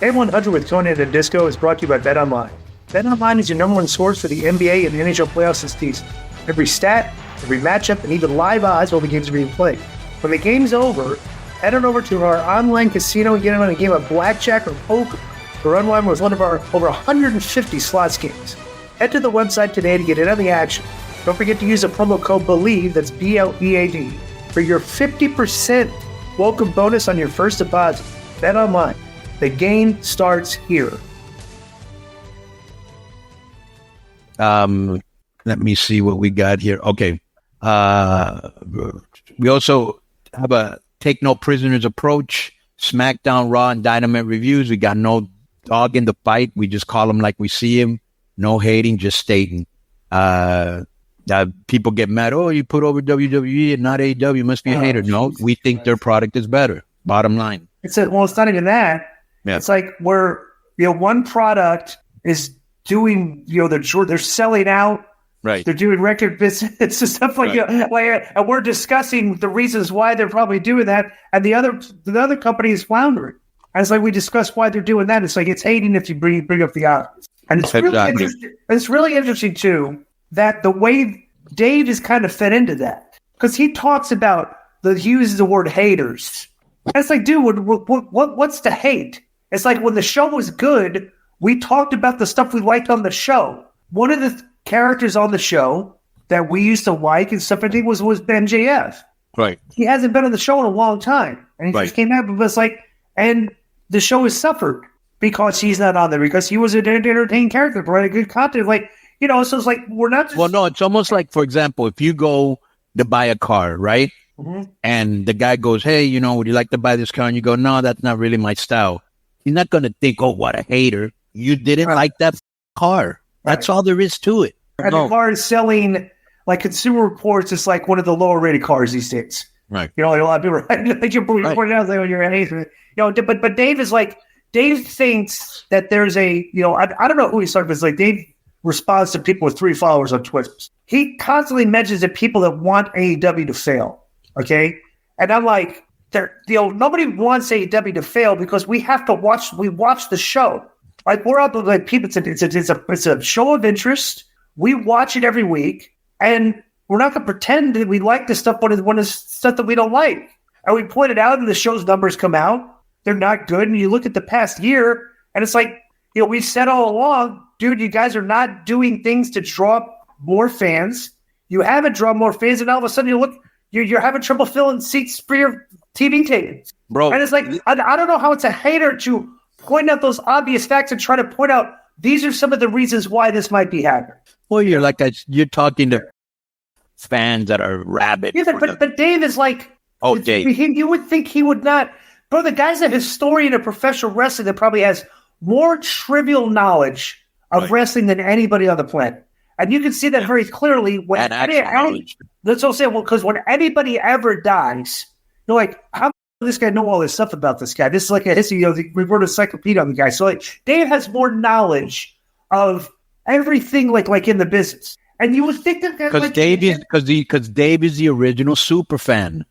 K100 with Konnan and Disco is brought to you by BetOnline. BetOnline is your number one source for the NBA and the NHL playoffs this season. Every stat, every matchup, and even live odds while the games are being played. When the game's over, head on over to our online casino and get in on a game of blackjack or poker or unwind with one of our over 150 slots games. Head to the website today to get in on the action. Don't forget to use the promo code BELIEVE, that's BLEAD, for your 50% welcome bonus on your first deposit. BetOnline. The game starts here. Let me see what we got here. Okay. We also have a take no prisoners approach. SmackDown, Raw, and Dynamite reviews. We got no dog in the fight. We just call him like we see him. No hating, just stating. People get mad. Oh, you put over WWE and not AEW. You must be a hater. No, we think their product is better. Bottom line. It's not even that. Yeah. It's like one product is doing, they're selling out. Right. They're doing record business and stuff like that. And we're discussing the reasons why they're probably doing that. And the other company is floundering. And it's like we discuss why they're doing that. It's like it's hating if you bring up the odds. And it's really interesting too that the way Dave is kind of fed into that, because he talks about he uses the word haters. And it's like, dude, what's the hate? It's like when the show was good, we talked about the stuff we liked on the show. One of the characters on the show that we used to like and stuff, I think, was Ben JF. Right. He hasn't been on the show in a long time. And he just came out, but it's like, and the show has suffered because he's not on there, because he was an entertaining character, providing good content. Like, so it's like, we're not just... Well, no, it's almost like, for example, if you go to buy a car, right? Mm-hmm. And the guy goes, hey, would you like to buy this car? And you go, no, that's not really my style. He's not going to think, oh, what a hater. You didn't like that car. That's all there is to it. And the car is selling, like Consumer Reports, it's like one of the lower rated cars these days. Right. A lot of people are like, you're pointing out when you're an hater. But Dave is like, Dave thinks that there's I don't know who he started, but it's like Dave responds to people with 3 followers on Twitter. He constantly mentions the people that want AEW to fail. Okay. And I'm like, nobody wants AEW to fail because we watch the show. Like, we're out there, like, people, it's a show of interest. We watch it every week, and we're not going to pretend that we like the stuff when it's stuff that we don't like. And we point it out, and the show's numbers come out. They're not good. And you look at the past year, and it's like, we've said all along, dude, you guys are not doing things to draw more fans. You haven't drawn more fans, and all of a sudden you're having trouble filling seats for your TV tapings. Bro. And it's like, I don't know how it's a hater to point out those obvious facts and try to point out these are some of the reasons why this might be happening. Well, you're talking to fans that are rabid. Yeah, but Dave is like, Dave. You would think he would not. Bro, the guy's a historian of professional wrestling that probably has more trivial knowledge of wrestling than anybody on the planet. And you can see that very clearly when let's all say, because when anybody ever dies, you're like, how does this guy know all this stuff about this guy? This is like a history, we wrote a encyclopedia on the guy. So like Dave has more knowledge of everything like in the business. And you would think that because Dave is the original super fan,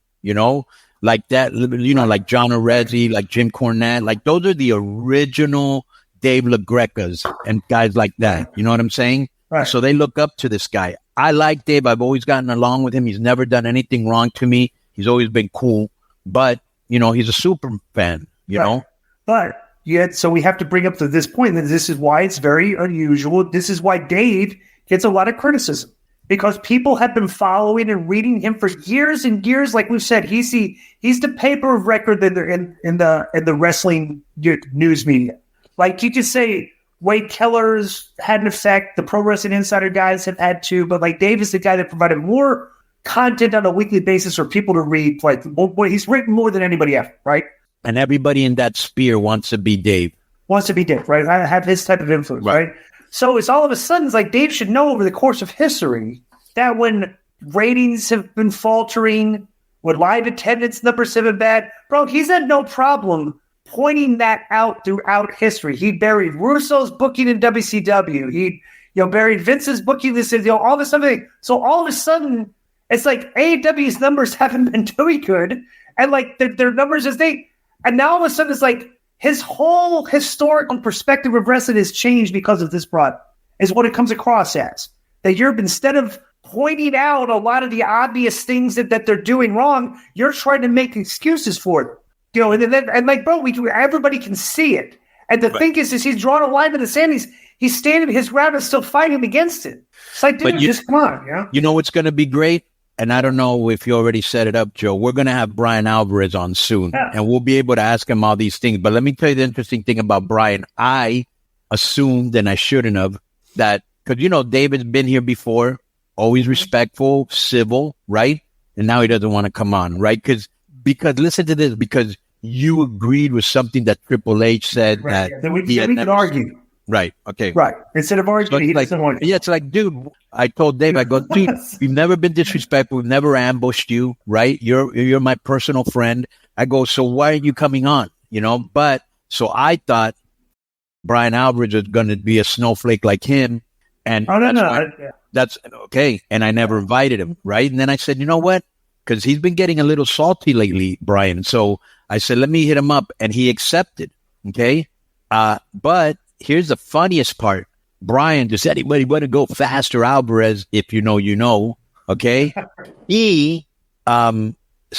like that, like John Arezzi, like Jim Cornette, like those are the original Dave LaGreca's and guys like that. You know what I'm saying? Right. So they look up to this guy. I like Dave. I've always gotten along with him. He's never done anything wrong to me. He's always been cool. But, he's a super fan, know? But yet, so we have to bring up to this point that this is why it's very unusual. This is why Dave gets a lot of criticism, because people have been following and reading him for years and years. Like we've said, he's the paper of record in the wrestling news media. Like you could say, Wade Keller's had an effect. The Pro Wrestling Insider guys have had too. But like Dave is the guy that provided more content on a weekly basis for people to read. Like he's written more than anybody ever, right? And everybody in that sphere wants to be Dave. Right? I have his type of influence, right? So it's all of a sudden, it's like Dave should know over the course of history that when ratings have been faltering, when live attendance numbers have been bad, bro, he's had no problem pointing that out throughout history. He buried Russo's booking in WCW. He buried Vince's booking this, all this stuff. So all of a sudden, it's like AEW's numbers haven't been doing good, and like their numbers and now all of a sudden it's like his whole historical perspective of wrestling has changed because of this product, is what it comes across as. That you're, instead of pointing out a lot of the obvious things that they're doing wrong, you're trying to make excuses for them. You know, and like, bro, everybody can see it. And the thing is he's drawn a line in the sand. He's standing his ground and still fighting against it. It's like, dude, just come on. You know? You know what's going to be great? And I don't know if you already set it up, Joe. We're going to have Brian Alvarez on soon, and we'll be able to ask him all these things. But let me tell you the interesting thing about Brian. I assumed, and I shouldn't have, that because, you know, David's been here before, always respectful, civil, right? And now he doesn't want to come on, right? Because listen to this, because you agreed with something that Triple H said that we can argue. Right. Okay. Right. Instead of arguing, he doesn't want to. Yeah, it's like, dude, I told Dave, I go, dude, we've never been disrespectful. We've never ambushed you, right? You're my personal friend. I go, so why are you coming on? You know, but so I thought Brian Alvarez was going to be a snowflake like him. And that's okay. And I never invited him. Right. And then I said, you know what? Because he's been getting a little salty lately, Brian. So I said, let me hit him up. And he accepted. Okay. But here's the funniest part. Brian, does anybody want to go faster Alvarez? If you know, you know. Okay.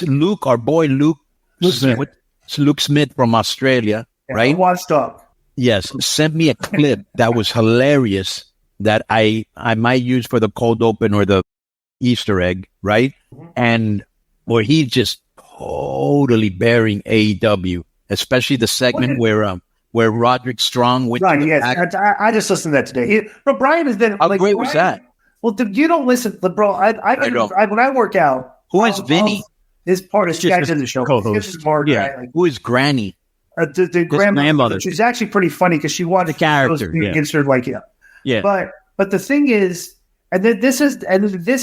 Luke, our boy Luke Smith from Australia, right? Washed up. Yes. Sent me a clip that was hilarious that I might use for the cold open or the Easter egg, right? And where he's just totally bearing AEW, especially the segment where Roderick Strong went. Right, yes. I just listened to that today. But Brian has been. How great was that? Well, you don't listen, bro. When I work out, who is Vinny? This part is guys in the show. Who is Granny? The grandmother. She's actually pretty funny because she wanted the character against her, like But the thing is, and this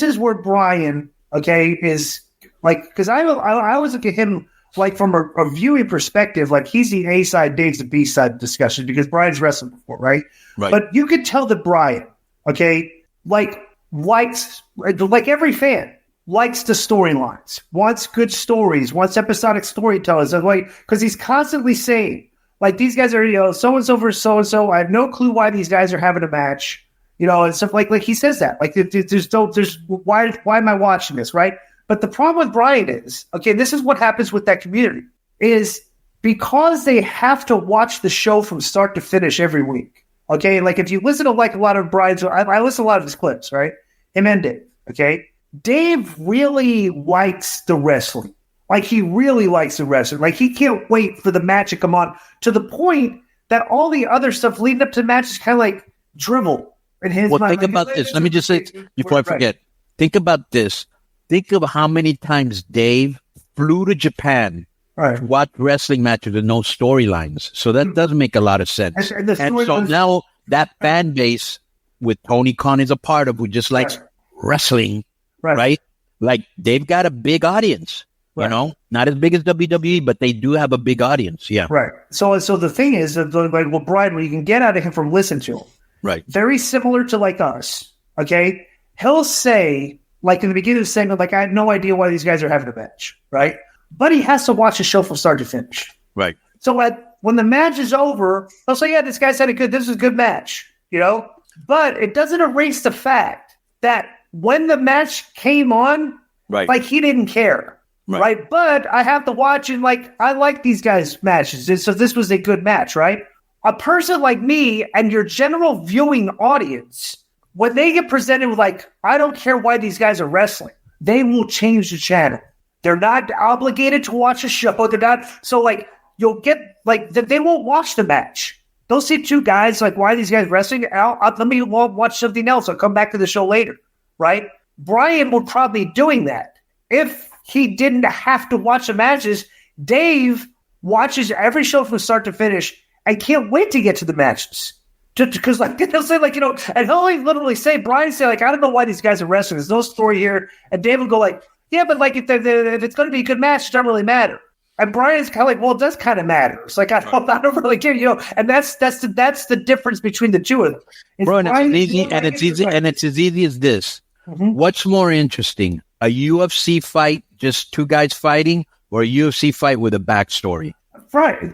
is where Brian, okay, is like, because I always look at him like from a viewing perspective, like he's the A side, Dave's the B side discussion because Brian's wrestled before, right? But you could tell that Brian, okay, likes every fan likes the storylines, wants good stories, wants episodic storytellers, like because he's constantly saying like these guys are, you know, so and so versus so and so. I have no clue why these guys are having a match, you know, and stuff like he says that like there's why am I watching this, right? But the problem with Brian is, okay, this is what happens with that community, is because they have to watch the show from start to finish every week, okay? Like, if you listen to, like, a lot of Brian's, I listen to a lot of his clips, right? Him and Dave, okay? Dave really likes the wrestling. Like, he really likes the wrestling. Like, he can't wait for the match to come on, to the point that all the other stuff leading up to the match is kind of like drivel in his mind. Think about this. Let me just say, before I forget, think about this. Think of how many times Dave flew to Japan to watch wrestling matches with no storylines. So that does make a lot of sense. And so now that fan base with Tony Khan is a part of, who just likes wrestling, right? Like, they've got a big audience, you know, not as big as WWE, but they do have a big audience. Yeah. Right. So the thing is, like, well, Brian, what you can get out of him from listening to him, right? Very similar to like us. Okay. He'll say, like in the beginning of the segment, like, I had no idea why these guys are having a match, right? But he has to watch the show from start to finish. Right. So when the match is over, he'll say, yeah, this is a good match, you know? But it doesn't erase the fact that when the match came on, like, he didn't care, right? But I have to watch it, like, I like these guys' matches, so this was a good match, right? A person like me and your general viewing audience, when they get presented with, like, I don't care why these guys are wrestling, they will change the channel. They're not obligated to watch a show. They're not. So, like, you'll get, like, they won't watch the match. They'll see two guys, like, why are these guys wrestling? Let me watch something else. I'll come back to the show later, right? Brian would probably be doing that. If he didn't have to watch the matches, Dave watches every show from start to finish and can't wait to get to the matches. Because, like, they'll say, like, you know, and he'll literally say, Brian say, like, I don't know why these guys are wrestling. There's no story here. And Dave will go, like, yeah, but, like, if it's going to be a good match, it doesn't really matter. And Brian's kind of like, well, it does kind of matter. It's like, I don't really care, you know. And that's the difference between the two of them. Bro, and it's as easy as this. Mm-hmm. What's more interesting, a UFC fight, just two guys fighting, or a UFC fight with a backstory? Right.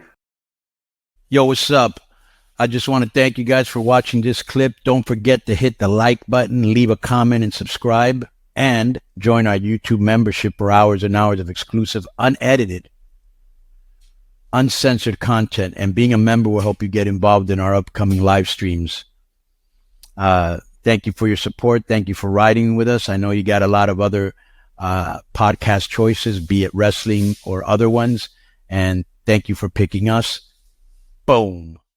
Yo, what's up? I just want to thank you guys for watching this clip. Don't forget to hit the like button, leave a comment, and subscribe. And join our YouTube membership for hours and hours of exclusive, unedited, uncensored content. And being a member will help you get involved in our upcoming live streams. Thank you for your support. Thank you for riding with us. I know you got a lot of other podcast choices, be it wrestling or other ones. And thank you for picking us. Boom.